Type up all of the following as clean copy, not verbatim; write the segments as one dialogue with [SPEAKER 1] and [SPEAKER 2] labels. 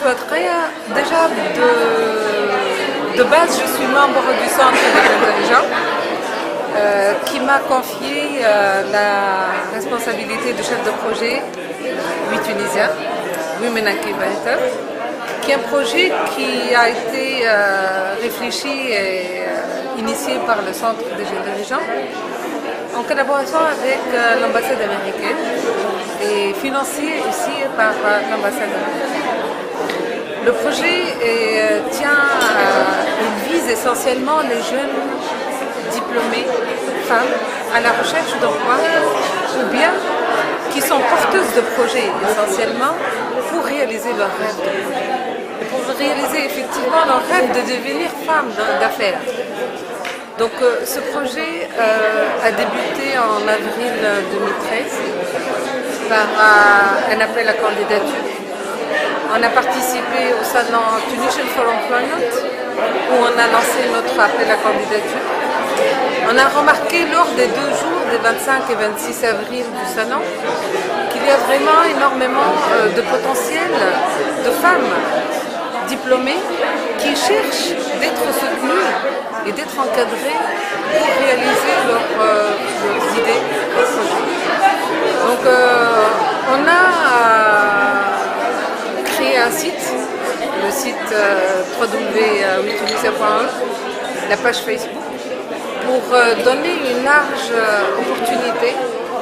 [SPEAKER 1] souhaiterais déjà de base, je suis membre du Centre des jeunes dirigeants qui m'a confié la responsabilité de chef de projet Oui Tunisien, Women Incubator, qui est un projet qui a été réfléchi et initié par le Centre des jeunes dirigeants en collaboration avec l'ambassade américaine et financé aussi par l'ambassade américaine. Le projet il vise essentiellement les jeunes diplômées femmes à la recherche d'emploi ou bien qui sont porteuses de projets essentiellement pour réaliser leur rêve de projet. Et pour réaliser effectivement leur rêve de devenir femme d'affaires. Donc ce projet a débuté en avril 2013 par un appel à candidature. On a participé au salon Tunisian for Employment où on a lancé notre appel à candidature. On a remarqué lors des 2 jours, des 25 et 26 avril du salon, qu'il y a vraiment énormément de potentiel de femmes diplômées qui cherchent d'être soutenues et d'être encadrées pour réaliser leurs idées, leurs projets. Donc on a créé un site, le site www.witunisien.org, la page Facebook, pour donner une large opportunité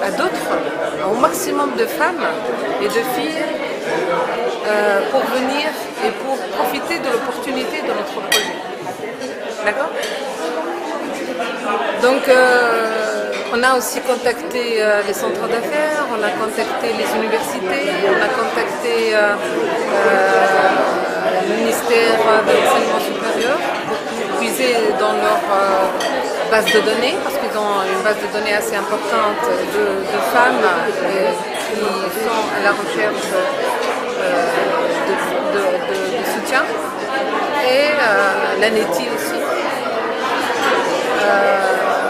[SPEAKER 1] à d'autres, au maximum de femmes et de filles pour venir et pour profiter de l'opportunité de notre projet. D'accord ? Donc on a aussi contacté les centres d'affaires, on a contacté les universités, on a contacté le ministère de l'enseignement supérieur pour puiser dans leur base de données, parce qu'ils ont une base de données assez importante de femmes qui sont à la recherche de soutien, et l'ANETI aussi.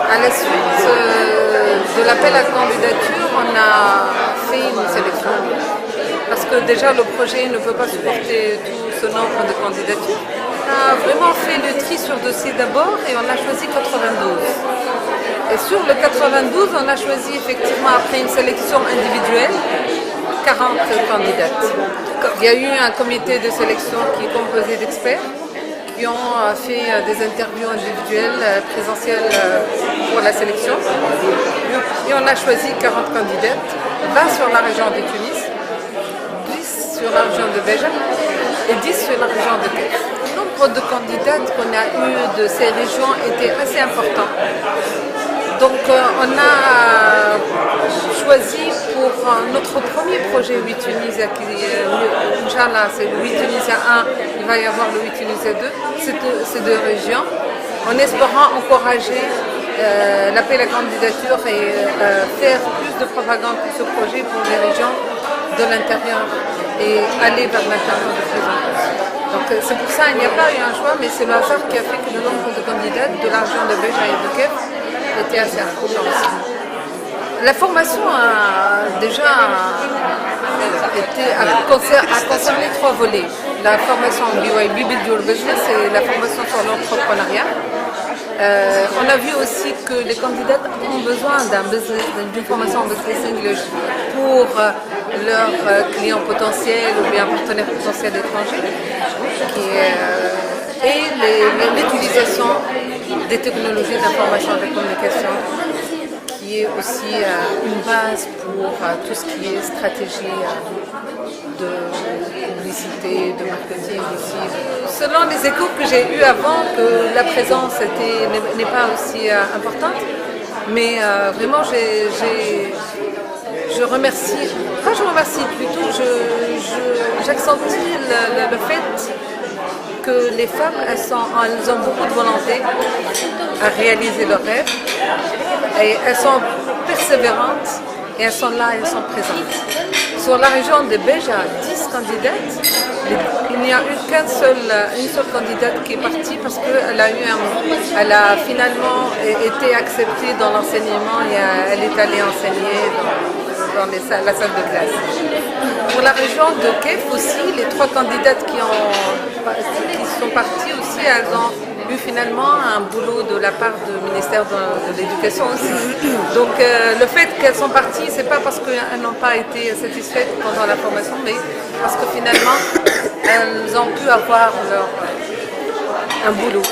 [SPEAKER 1] À la suite de l'appel à candidature, on a fait une sélection, parce que déjà le projet ne peut pas supporter tout ce nombre de candidatures. On a vraiment fait le tri sur dossier d'abord et on a choisi 92. Et sur le 92, on a choisi effectivement, après une sélection individuelle, 40 candidates. Il y a eu un comité de sélection qui est composé d'experts qui ont fait des interviews individuelles, présentielles pour la sélection. Et on a choisi 40 candidates, 20 sur la région de Tunis, 10 sur la région de Béja et 10 sur la région de Kef. Le nombre de candidates qu'on a eu de ces régions était assez important. Donc on a choisi pour notre premier projet Oui Tunisia, qui Inch'Allah c'est le Oui Tunisia 1, il va y avoir le Oui Tunisia 2, ces deux régions, en espérant encourager l'appel à candidature et faire plus de propagande pour ce projet pour les régions de l'intérieur et aller vers l'intérieur de plus en plus. Donc c'est pour ça qu'il n'y a pas eu un choix, mais c'est le hasard qui a fait que le nombre de candidates de la région de Béja et de Kef était assez important aussi. La formation a déjà concerné 3 volets. La formation en BYB, Build Your Business, et la formation sur l'entrepreneuriat. On a vu aussi que les candidates ont besoin d'une formation en business English pour leurs clients potentiels ou bien partenaires potentiels étrangers. Et l'utilisation des technologies d'information et de communication, qui est aussi une base pour tout ce qui est stratégie de publicité, de marketing aussi. Selon les échos que j'ai eus avant, que la présence n'est pas aussi importante, mais vraiment j'accentue le fait que les femmes, elles ont beaucoup de volonté à réaliser leurs rêves, et elles sont persévérantes, et elles sont là, elles sont présentes. Sur la région de Béja, 10 candidates, il n'y a eu une seule candidate qui est partie parce qu'elle a finalement été acceptée dans l'enseignement et elle est allée enseigner dans la salle de classe. Pour la région de Kef aussi, les 3 candidates qui sont parties aussi, elles ont eu finalement un boulot de la part du ministère de l'Éducation aussi. Donc le fait qu'elles sont parties, c'est pas parce qu'elles n'ont pas été satisfaites pendant la formation, mais parce que finalement, elles ont pu avoir un boulot.